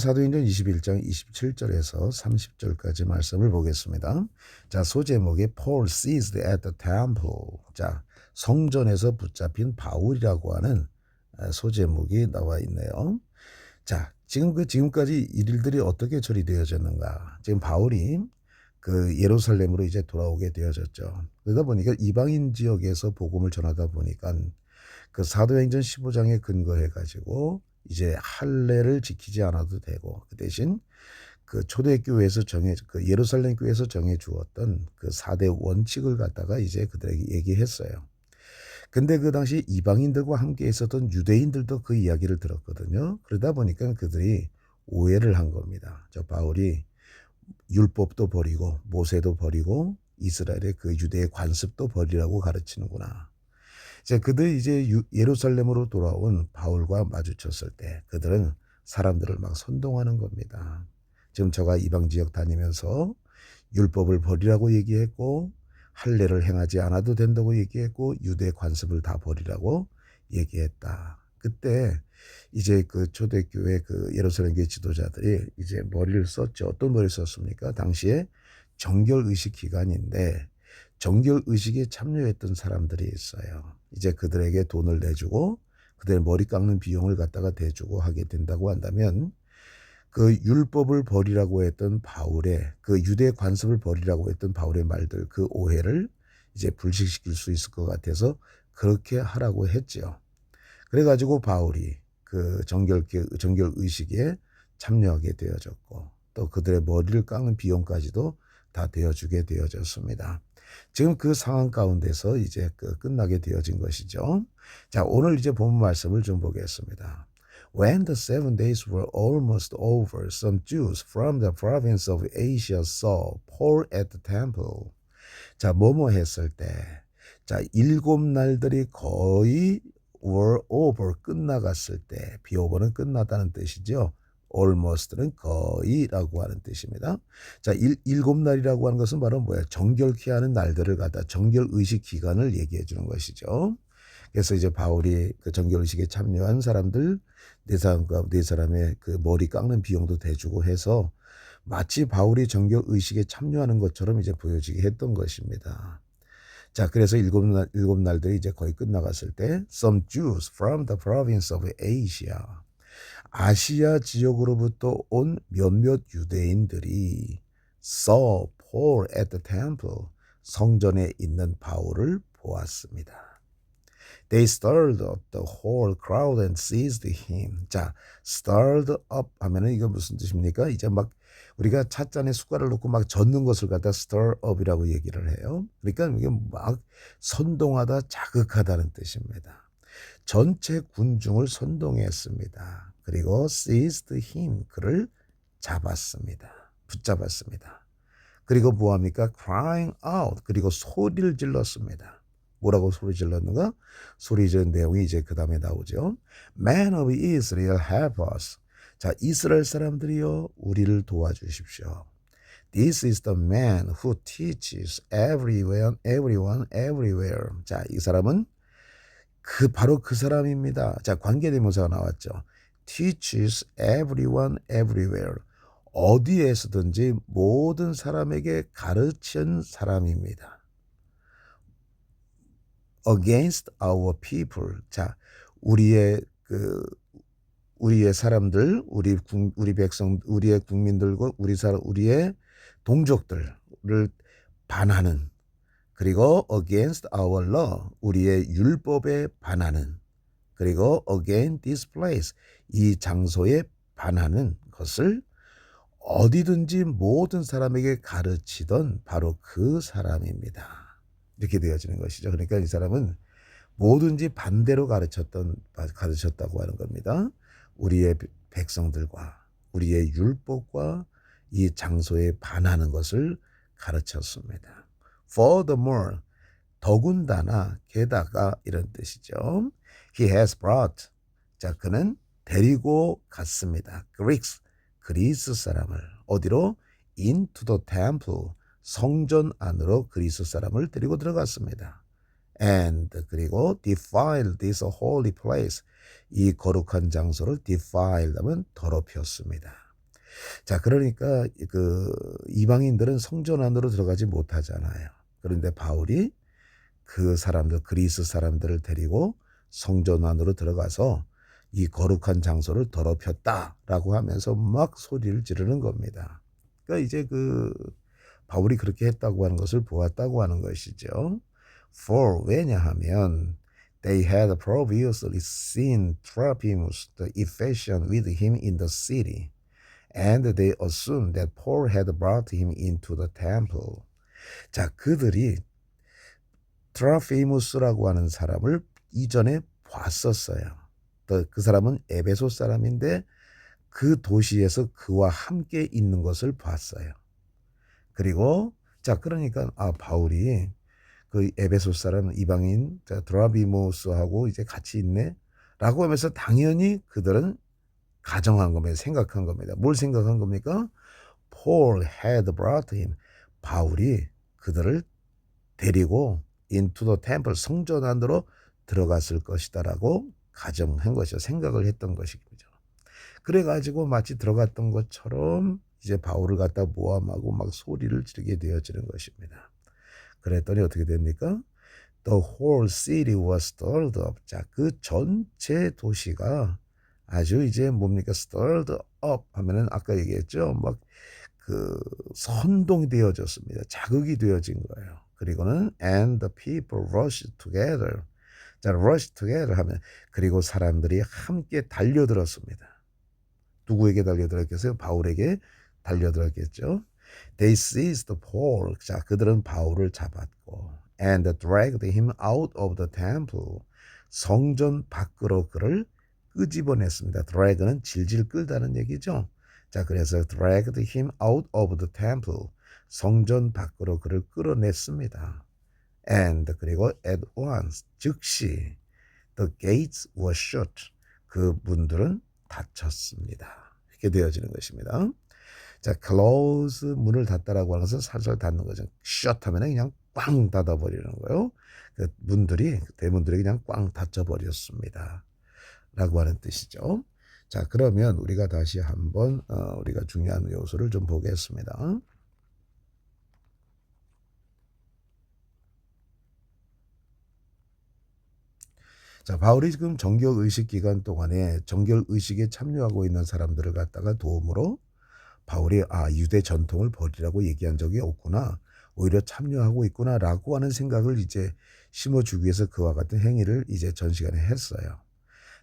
사도행전 21장 27절에서 30절까지 말씀을 보겠습니다. 자, 소제목이 Paul seized at the temple. 자, 성전에서 붙잡힌 바울이라고 하는 소제목이 나와 있네요. 자, 지금까지 일들이 어떻게 처리되어졌는가? 지금 바울이 그 예루살렘으로 이제 돌아오게 되어졌죠. 그러다 보니까 이방인 지역에서 복음을 전하다 보니까 그 사도행전 15장에 근거해 가지고 이제 할례를 지키지 않아도 되고 그 대신 그 초대교회에서 그 예루살렘 교회에서 정해 주었던 그 4대 원칙을 갖다가 이제 그들에게 얘기했어요. 근데 그 당시 이방인들과 함께 있었던 유대인들도 그 이야기를 들었거든요. 그러다 보니까 그들이 오해를 한 겁니다. 저 바울이 율법도 버리고 모세도 버리고 이스라엘의 그 유대의 관습도 버리라고 가르치는구나. 이제 그들이 이제 예루살렘으로 돌아온 바울과 마주쳤을 때 그들은 사람들을 막 선동하는 겁니다. 지금 저가 이방 지역 다니면서 율법을 버리라고 얘기했고 할례를 행하지 않아도 된다고 얘기했고 유대 관습을 다 버리라고 얘기했다. 그때 이제 그 초대교회 그 예루살렘 교회 지도자들이 이제 머리를 썼죠. 어떤 머리를 썼습니까? 당시에 정결의식 기간인데 정결의식에 참여했던 사람들이 있어요. 이제 그들에게 돈을 내주고 그들 머리 깎는 비용을 갖다가 대주고 하게 된다고 한다면 그 율법을 버리라고 했던 바울의 그 유대 관습을 버리라고 했던 바울의 말들 그 오해를 이제 불식시킬 수 있을 것 같아서 그렇게 하라고 했죠. 그래가지고 바울이 그 정결의식에 참여하게 되어졌고 또 그들의 머리를 깎는 비용까지도 다 되어주게 되어졌습니다. 지금 그 상황 가운데서 이제 끝나게 되어진 것이죠. 자, 오늘 이제 본문 말씀을 좀 보겠습니다. When the 7 days were almost over, some Jews from the province of Asia saw Paul at the temple. 자, 뭐뭐 했을 때. 자, 7날들이 거의 were over, 끝나갔을 때. be over는 끝나다는 뜻이죠. almost는 거의라고 하는 뜻입니다. 자, 7날이라고 하는 것은 바로 뭐예요? 정결케 하는 날들을 갖다 정결의식 기간을 얘기해 주는 것이죠. 그래서 이제 바울이 그 정결의식에 참여한 사람들 네 사람의 그 머리 깎는 비용도 대주고 해서 마치 바울이 정결의식에 참여하는 것처럼 이제 보여지게 했던 것입니다. 자, 그래서 일곱 날들이 이제 거의 끝나갔을 때 some Jews from the province of Asia, 아시아 지역으로부터 온 몇몇 유대인들이 saw Paul at the temple, 성전에 있는 바울을 보았습니다. They stirred up the whole crowd and seized him. 자, stirred up 하면은 이거 무슨 뜻입니까? 이제 막 우리가 찻잔에 숟가락을 넣고 막 젓는 것을 갖다 stir up이라고 얘기를 해요. 그러니까 이게 막 선동하다, 자극하다는 뜻입니다. 전체 군중을 선동했습니다. 그리고 seized him, 그를 잡았습니다. 붙잡았습니다. 그리고 뭐합니까? crying out, 그리고 소리를 질렀습니다. 뭐라고 소리 질렀는가? 소리 지른 내용이 이제 그 다음에 나오죠. Man of Israel, help us. 자, 이스라엘 사람들이여 우리를 도와주십시오. This is the man who teaches everyone, everywhere. 자, 이 사람은 바로 그 사람입니다. 자, 관계대명사가 나왔죠. Teaches everyone, everywhere. 어디에서든지 모든 사람에게 가르친 사람입니다. Against our people. 자, 우리의 사람들, 우리 백성, 우리의 국민들과 우리의 동족들을 반하는, 그리고 against our law, 우리의 율법에 반하는, 그리고 against this place, 이 장소에 반하는 것을 어디든지 모든 사람에게 가르치던 바로 그 사람입니다. 이렇게 되어지는 것이죠. 그러니까 이 사람은 뭐든지 반대로 가르쳤다고 하는 겁니다. 우리의 백성들과 우리의 율법과 이 장소에 반하는 것을 가르쳤습니다. Furthermore, 더군다나 게다가 이런 뜻이죠. He has brought, 자, 그는 데리고 갔습니다. Greeks, 그리스 사람을 어디로? Into the temple, 성전 안으로 그리스 사람을 데리고 들어갔습니다. And 그리고 defiled this holy place, 이 거룩한 장소를 defiled 하면 더럽혔습니다. 자, 그러니까 그 이방인들은 성전 안으로 들어가지 못하잖아요. 그런데 바울이 그 사람들, 그리스 사람들을 데리고 성전 안으로 들어가서 이 거룩한 장소를 더럽혔다라고 하면서 막 소리를 지르는 겁니다. 그러니까 이제 그 바울이 그렇게 했다고 하는 것을 보았다고 하는 것이죠. For 왜냐하면 they had previously seen Trophimus the Ephesian with him in the city, and they assumed that Paul had brought him into the temple. 자, 그들이 트라피무스라고 하는 사람을 이전에 봤었어요. 그 사람은 에베소 사람인데 그 도시에서 그와 함께 있는 것을 봤어요. 그리고 자, 그러니까 바울이 그 에베소 사람 이방인 드라비모스하고 이제 같이 있네라고 하면서 당연히 그들은 가정한 겁니다. 생각한 겁니다. 뭘 생각한 겁니까? Paul had brought him. 바울이 그들을 데리고 into the temple 성전 안으로 들어갔을 것이다라고 가정한 것이죠. 생각을 했던 것이죠. 그래가지고 마치 들어갔던 것처럼 이제 바울을 갖다 모함하고 막 소리를 지르게 되어지는 것입니다. 그랬더니 어떻게 됩니까? The whole city was stirred up. 자, 그 전체 도시가 아주 이제 뭡니까? stirred up 하면은 아까 얘기했죠. 막 그 선동이 되어졌습니다. 자극이 되어진 거예요. 그리고는 and the people rushed together. 자, rush together 하면 그리고 사람들이 함께 달려들었습니다. 누구에게 달려들었겠어요? 바울에게 달려들었겠죠. They seized Paul. 자, 그들은 바울을 잡았고 and dragged him out of the temple. 성전 밖으로 그를 끄집어냈습니다. drag는 질질 끌다는 얘기죠. 자, 그래서 dragged him out of the temple. 성전 밖으로 그를 끌어냈습니다. And 그리고 at once 즉시 the gates were shut. 그 문들은 닫혔습니다. 이렇게 되어지는 것입니다. 자, close 문을 닫다라고 하는 것은 살살 닫는 거죠. shut 하면 그냥 꽝 닫아버리는 거예요. 그 문들이 대문들이 그냥 꽝 닫혀버렸습니다. 라고 하는 뜻이죠. 자, 그러면 우리가 다시 한번 우리가 중요한 요소를 좀 보겠습니다. 자, 바울이 지금 정결 의식 기간 동안에 정결 의식에 참여하고 있는 사람들을 갖다가 도움으로 바울이 유대 전통을 버리라고 얘기한 적이 없구나. 오히려 참여하고 있구나라고 하는 생각을 이제 심어주기 위해서 그와 같은 행위를 이제 전 시간에 했어요.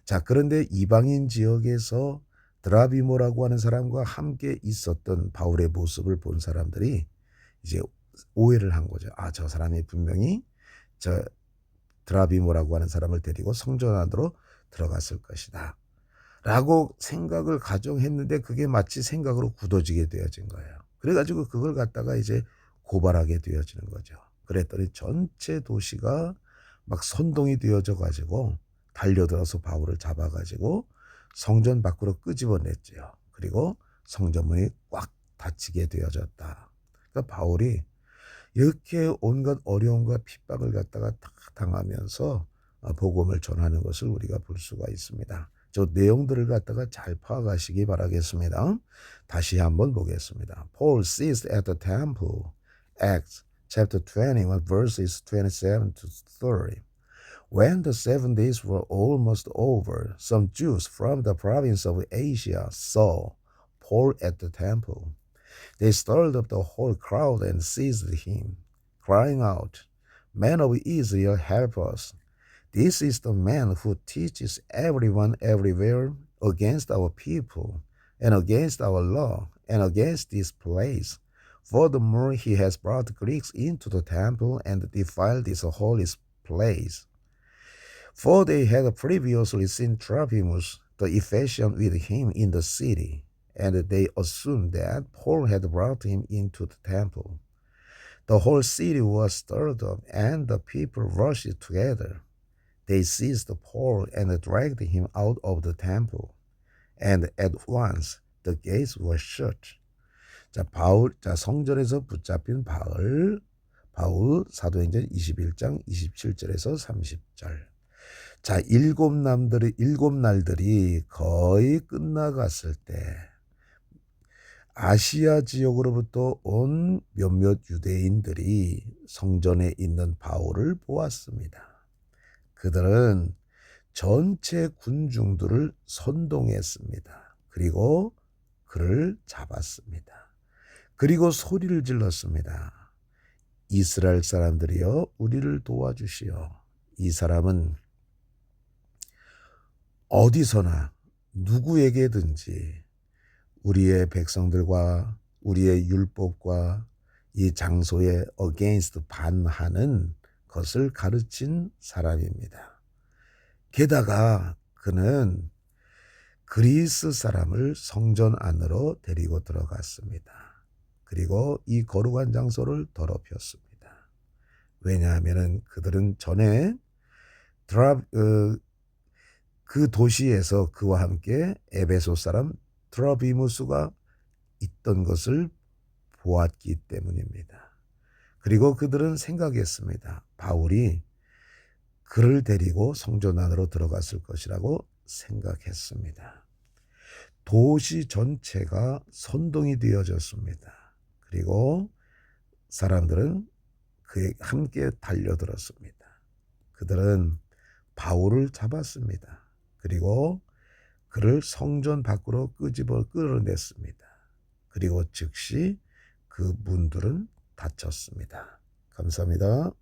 자, 그런데 이방인 지역에서 드라비모라고 하는 사람과 함께 있었던 바울의 모습을 본 사람들이 이제 오해를 한 거죠. 저 사람이 분명히 저 드라비모라고 하는 사람을 데리고 성전 안으로 들어갔을 것이다. 라고 생각을 가정했는데 그게 마치 생각으로 굳어지게 되어진 거예요. 그래가지고 그걸 갖다가 이제 고발하게 되어지는 거죠. 그랬더니 전체 도시가 막 선동이 되어져 가지고 달려들어서 바울을 잡아가지고 성전 밖으로 끄집어냈죠. 그리고 성전문이 꽉 닫히게 되어졌다. 그러니까 바울이 이렇게 온갖 어려움과 핍박을 갖다가 다 당하면서 복음을 전하는 것을 우리가 볼 수가 있습니다. 저 내용들을 갖다가 잘 파악하시기 바라겠습니다. 다시 한번 보겠습니다. Paul seized at the temple. Acts chapter 21 verses 27 to 30. When the 7 days were almost over, some Jews from the province of Asia saw Paul at the temple. They stirred up the whole crowd and seized him, crying out, Men of Israel, help us. This is the man who teaches everyone everywhere against our people and against our law and against this place. Furthermore, he has brought Greeks into the temple and defiled this holy place. For they had previously seen Trophimus the Ephesian with him in the city, and they assumed that Paul had brought him into the temple. The whole city was stirred up, and the people rushed together. They seized Paul and dragged him out of the temple, and at once the gates were shut. 자, 성전에서 붙잡힌 바울 사도행전 21장 27절에서 30절. 자, 일곱 날들이 거의 끝나갔을 때 아시아 지역으로부터 온 몇몇 유대인들이 성전에 있는 바울을 보았습니다. 그들은 전체 군중들을 선동했습니다. 그리고 그를 잡았습니다. 그리고 소리를 질렀습니다. 이스라엘 사람들이여 우리를 도와주시오. 이 사람은 어디서나 누구에게든지 우리의 백성들과 우리의 율법과 이 장소에 against 반하는 것을 가르친 사람입니다. 게다가 그는 그리스 사람을 성전 안으로 데리고 들어갔습니다. 그리고 이 거룩한 장소를 더럽혔습니다. 왜냐하면 그들은 전에 그 도시에서 그와 함께 에베소 사람 트로비무스가 있던 것을 보았기 때문입니다. 그리고 그들은 생각했습니다. 바울이 그를 데리고 성전 안으로 들어갔을 것이라고 생각했습니다. 도시 전체가 선동이 되어졌습니다. 그리고 사람들은 그에 함께 달려들었습니다. 그들은 바울을 잡았습니다. 그리고 그를 성전 밖으로 끄집어 끌어냈습니다. 그리고 즉시 그 문들은 닫혔습니다. 감사합니다.